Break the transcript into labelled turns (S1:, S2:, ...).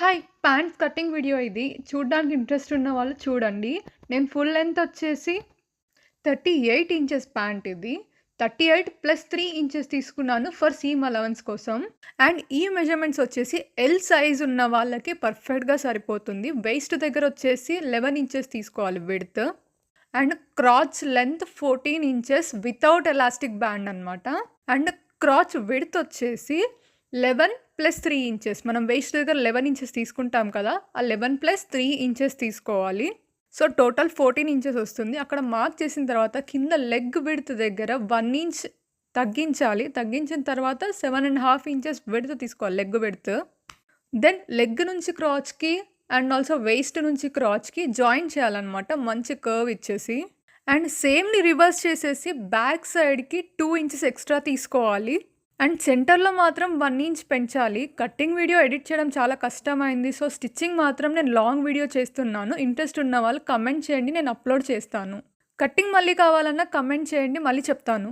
S1: Hi! Pant cutting video ఇది. చూడ్డానికి interest ఉన్న వాళ్ళు చూడండి. నేను ఫుల్ లెంత్ వచ్చేసి 38 ఇంచెస్ ప్యాంట్ ఇది. 38 ప్లస్ 3 ఇంచెస్ తీసుకున్నాను ఫర్ సీమ్ అలవెన్స్ కోసం. అండ్ ఈ మెజర్‌మెంట్స్ వచ్చేసి ఎల్ సైజ్ ఉన్న వాళ్ళకి పర్ఫెక్ట్‌గా సరిపోతుంది. వెయిస్ట్ దగ్గర వచ్చేసి 11 ఇంచెస్ తీసుకోవాలి width. And క్రాచ్ length 14 inches without elastic band అనమాట. అండ్ క్రాచ్ విడ్త్ వచ్చేసి 11 ప్లస్ 3 ఇంచెస్. మనం వెయిస్ట్ దగ్గర 11 ఇంచెస్ తీసుకుంటాం కదా! ఆ 11 ప్లస్ 3 ఇంచెస్ తీసుకోవాలి. సో, టోటల్ 14 ఇంచెస్ వస్తుంది. అక్కడ మార్క్ చేసిన తర్వాత కింద లెగ్ విడ్త్ దగ్గర 1 ఇంచ్ తగ్గించాలి. తగ్గించిన తర్వాత 7.5 ఇంచెస్ విడ్త్ తీసుకోవాలి లెగ్ విడ్త్. దెన్ లెగ్ నుంచి క్రాచ్‌కి అండ్ ఆల్సో వెయిస్ట్ నుంచి క్రాచ్‌కి జాయిన్ చేయాలనమాట మంచి కర్వ్ ఇచ్చేసి. అండ్ సేమ్‌ని రివర్స్ చేసేసి బ్యాక్ సైడ్‌కి 2 ఇంచెస్ ఎక్స్ట్రా తీసుకోవాలి. అండ్ సెంటర్‌లో మాత్రం 1 ఇంచ్ పెంచాలి. కటింగ్ వీడియో ఎడిట్ చేయడం చాలా కష్టమైంది. సో, స్టిచ్చింగ్ మాత్రం నేను లాంగ్ వీడియో చేస్తున్నాను. ఇంట్రెస్ట్ ఉన్న వాళ్ళు కమెంట్ చేయండి. నేను అప్‌లోడ్ చేస్తాను. కటింగ్ మళ్ళీ కావాలన్నా కమెంట్ చేయండి. మళ్ళీ చెప్తాను.